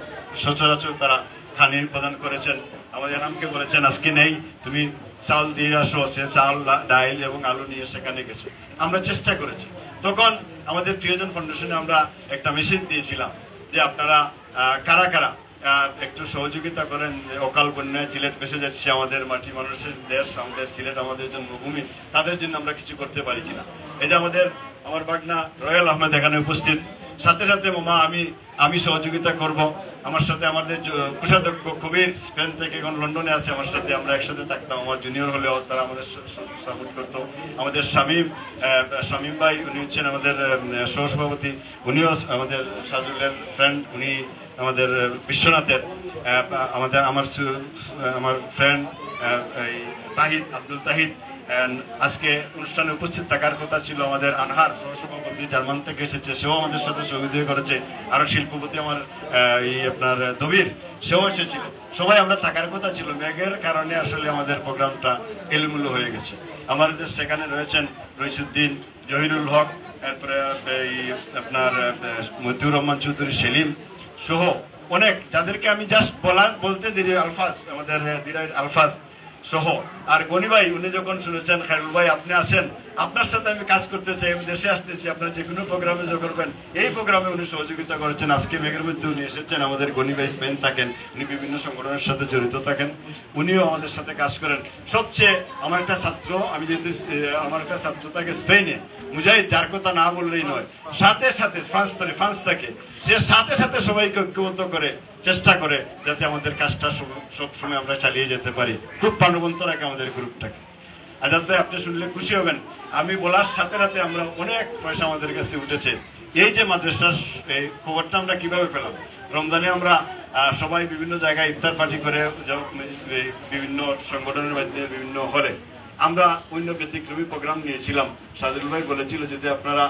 সচরাচর তারা খানি প্রদান করেছেন। আমাদের এনামকে বলেছেন আজকে নেই, তুমি চাল দিয়ে আসো। সে চাল, ডাইল এবং আলু নিয়ে সেখানে গেছে। আমরা চেষ্টা করেছি। তখন আমাদের প্রিয়জন ফাউন্ডেশনে আমরা একটা মেসেজ দিয়েছিলাম যে আপনারা কারা কারা একটু সহযোগিতা করেন। অকাল বন্যায় সিলেট ভেসে যাচ্ছে, আমাদের মাটি মানুষের দেশ, আমাদের সিলেট আমাদের জন্মভূমি, তাদের জন্য আমরা কিছু করতে পারি কিনা। এই যে আমার বাগনা রয়্যাল আহমেদ এখানে উপস্থিত, সাথে সাথে মামা আমি সহযোগিতা করব। আমার সাথে আমাদের কোষাধ্যক্ষ কবির স্পেন থেকে এখন লন্ডনে আছে, আমার সাথে আমরা একসাথে থাকতাম। আমার জুনিয়র হলেও তারা আমাদের সাপোর্ট করতো। আমাদের শামীম ভাই, উনি হচ্ছেন আমাদের সহসভাপতি, উনিও আমাদের সাজুলের ফ্রেন্ড, উনি আমাদের বিশ্বনাথের আমার ফ্রেন্ড তাহিদ, আব্দুল তাহিদ। আজকে অনুষ্ঠানে উপস্থিত থাকার কথা ছিল আমাদের আনহার সহসভাপতি, জার্মান থেকে এসেছে, সেও আমাদের সাথে সহযোগিতা করেছে। আরো শিল্পপতি আমার আপনার দবির, সেও এসেছিল। সবাই আমরা থাকার কথা ছিল, মেঘের কারণে আসলে আমাদের প্রোগ্রামটা এলোমেলো হয়ে গেছে। আমাদের সেখানে রয়েছেন রইসুদ্দিন, জহিরুল হক, এরপরে আপনার মতিউর রহমান চৌধুরী, সেলিম সহ অনেক, যাদেরকে আমি জাস্ট বলতে দিই আলফাজ, আমাদের দিরাইর আলফাজ সহ। আর গনি ভাই, উনি যখন শুনেছেন খায়রুল ভাই আপনি আছেন, আপনার সাথে আমি কাজ করতে চাই, আমি দেশে আসতেছি, আপনার যে কোনো প্রোগ্রামে যোগ করবেন, এই প্রোগ্রামে উনি সহযোগিতা করেছেন। আজকে মেঘের মধ্যে উনি এসেছেন। আমাদের গনি ভাই স্পেন থাকেন, উনি বিভিন্ন সংগঠনের সাথে জড়িত থাকেন, উনিও আমাদের সাথে কাজ করেন। সবচেয়ে আমার একটা ছাত্র, আমি যেহেতু আমার একটা ছাত্র থাকে স্পেনে, মুজাহিদ, যার কথা না বললেই নয়, সাথে সাথে ফ্রান্স থাকে, সে সাথে সাথে সবাইকে ঐক্যবদ্ধ করে চেষ্টা করে যাতে আমাদের কাজটা সব সময় আমরা চালিয়ে যেতে পারি। খুব প্রাণবন্ত রাখে আমাদের গ্রুপটাকে। আজাদ ভাই, আপনি শুনলে খুশি হবেন, আমি বলার সাথে সাথে আমরা অনেক পয়সা আমাদের কাছে উঠেছে। এই যে মাদ্রাসার এই খবরটা আমরা কিভাবে পেলাম, রমজানে আমরা সবাই বিভিন্ন জায়গায় ইফতার পার্টি করে, বিভিন্ন সংগঠনের মাধ্যমে বিভিন্ন হলে আমরা অন্য ব্যতিক্রমী প্রোগ্রাম নিয়েছিলাম। সাজুল ভাই বলেছিল যদি আপনারা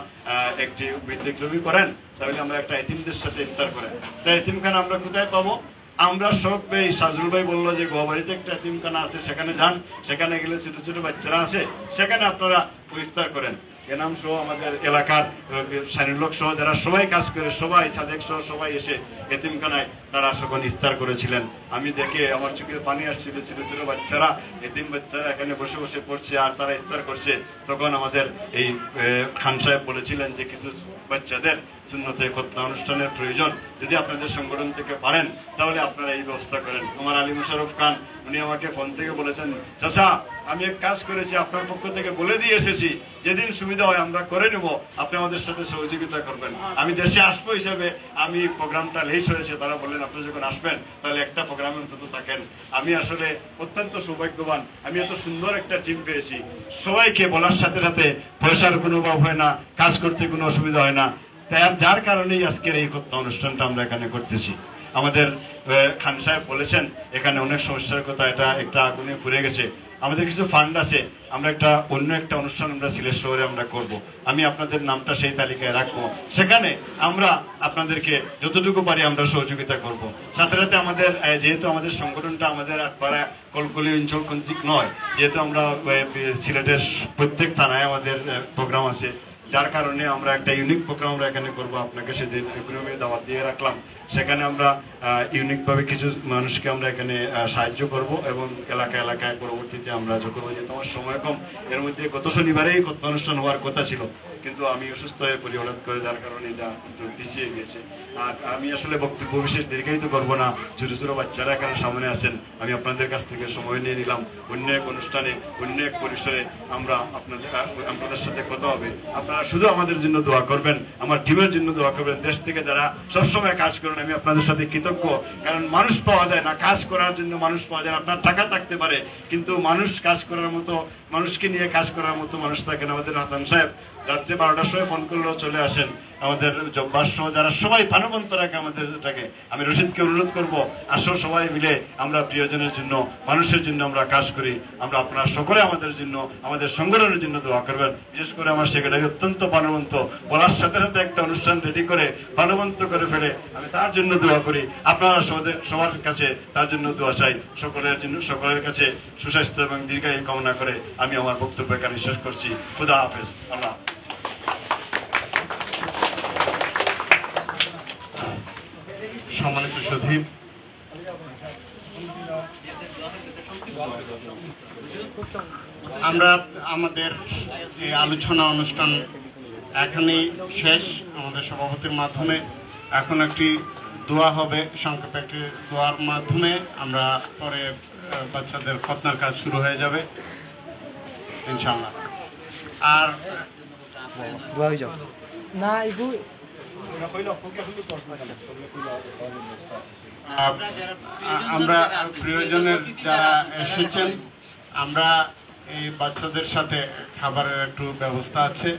একটি ব্যতিক্রমী করেন তাহলে আমরা একটা এতিমদের সাথে ইফতার করেন। তো এতিমখানা আমরা কোথায় পাবো? আমরা সব এই সাজুল ভাই বললো যে গোয়াবাড়িতে একটা এতিমখানা আছে, সেখানে যান, সেখানে গেলে ছোট ছোট বাচ্চারা আছে, সেখানে আপনারা ইফতার করেন। এনাম সহ আমাদের এলাকার সাইনুল্লক সহ যারা সবাই কাজ করে, সবাই সাদেক সহ সবাই এসে এতিমখানায় তারা সকল ইফতার করেছিলেন। আমি দেখে আমার চোখে পানি আসছিল, ছোট ছোট বাচ্চারা, এতিম বাচ্চারা এখানে বসে বসে পড়ছে আর তারা ইফতার করছে। তখন আমাদের এই খান সাহেব বলেছিলেন যে কিছু বাচ্চাদের সুন্নতে খতনা অনুষ্ঠানের প্রয়োজন, যদি আপনাদের সংগঠন থেকে পারেন তাহলে আপনারা এই ব্যবস্থা করেন। আমার আলী মুশারফ খান, উনি আমাকে ফোন থেকে বলেছেন, চাচা আমি এক কাজ করেছি, আপনার পক্ষ থেকে বলে দিয়ে এসেছি, যেদিন সুবিধা হয় আমরা করে নেব, আপনি আমাদের সাথে সহযোগিতা করবেন। আমি দেশে আসবো হিসেবে আমি প্রোগ্রামটা লেট হয়েছে, তারা বললেন আপনি যখন আসবেন তাহলে একটা প্রোগ্রামে অন্তত থাকেন। আমি আসলে অত্যন্ত সৌভাগ্যবান, আমি এত সুন্দর একটা টিম পেয়েছি। সবাইকে বলার সাথে সাথে পয়সার কোনো অভাব হয় না, কাজ করতে কোনো অসুবিধা হয় না, যার কারণেই আজকের এই অনুষ্ঠানটা আমরা এখানে করতেছি। আমাদের খান সাহেব বলেছেন এখানে অনেক সমস্যার কথা, এটা একটা আগুনে পুড়ে গেছে। আমাদের কিছু ফান্ড আছে, আমরা অন্য একটা অনুষ্ঠান আমরা সিলেট শহরে আমরা করব। আমি আপনাদের নামটা সেই তালিকায় রাখবো, সেখানে আমরা আপনাদেরকে যতটুকু পারি আমরা সহযোগিতা করব। সাথে সাথে আমাদের যেহেতু আমাদের সংগঠনটা আমাদের আটপাড়া কলকলি অঞ্চল কেন্দ্রিক নয়, যেহেতু আমরা সিলেটের প্রত্যেক থানায় আমাদের প্রোগ্রাম আছে, যার কারণে আমরা একটা ইউনিক প্রোগ্রাম আমরা এখানে করবো। আপনাকে সেদিন এগ্রিমে দাওয়াত দিয়ে রাখলাম, সেখানে আমরা ইউনিকভাবে কিছু মানুষকে আমরা এখানে সাহায্য করব এবং এলাকায় পরবর্তীতে আমরা যোগ করবো। যেহেতু আমার সময় কম, এর মধ্যে গত শনিবারেই অনুষ্ঠান হওয়ার কথা ছিল, কিন্তু আমি অসুস্থ হয়ে পড়ি হঠাৎ করে, যার কারণে এটা একটু পিছিয়ে গেছে। আর আমি আসলে বক্তব্য বিশেষ দীর্ঘায়িত করবো না, ছোট ছোট বাচ্চারা এখানে সামনে আছেন, আমি আপনাদের কাছ থেকে সময় নিয়ে নিলাম। অন্য এক অনুষ্ঠানে, অন্য এক পরিসরে আমরা আপনাদের সাথে কথা হবে। আপনারা শুধু আমাদের জন্য দোয়া করবেন, আমার টিমের জন্য দোয়া করবেন, দেশ থেকে যারা সবসময় কাজ করেন। আমি আপনাদের সাথে কৃতজ্ঞ, কারণ মানুষ পাওয়া যায় না, কাজ করার জন্য মানুষ পাওয়া যায় না। আপনার টাকা থাকতে পারে, কিন্তু মানুষ কাজ করার মতো, মানুষকে নিয়ে কাজ করার মতো মানুষ থাকে না। আমাদের হাসান সাহেব রাত্রে 12টার সময় ফোন করলেও চলে আসেন। আমাদের জব্বার সহ যারা সবাই প্রাণবন্ত রাখে আমাদেরটাকে, আমি রশিদকে অনুরোধ করব, আসো সবাই মিলে আমরা প্রিয়জনের জন্য, মানুষের জন্য আমরা কাজ করি। আমরা আপনারা সকলে আমাদের জন্য, আমাদের সংগঠনের জন্য দোয়া করবেন। বিশেষ করে আমার সেক্রেটারি অত্যন্ত প্রাণবন্ত, বলার সাথে সাথে একটা অনুষ্ঠান রেডি করে প্রাণবন্ত করে ফেলে, আমি তার জন্য দোয়া করি। আপনারা সবার কাছে তার জন্য দোয়া চাই। সকলের কাছে সুস্বাস্থ্য এবং দীর্ঘায়ু কামনা করে আমি আমার বক্তব্য এখানে শেষ করছি। খুদা হাফেজ। আল্লাহ। সম্মানিত সজীব, আমরা আমাদের এই আলোচনা অনুষ্ঠান এখানেই শেষ আমাদের সভাপতির মাধ্যমে। এখন একটি দোয়া হবে, সংক্ষেপে একটি দোয়ার মাধ্যমে আমরা পরে বাচ্চাদের খতনার কাজ শুরু হয়ে যাবে ইনশাআল্লাহ। আর আমরা প্রিয়জনের যারা এসেছেন, আমরা এই বাচ্চাদের সাথে খাবারের একটু ব্যবস্থা আছে।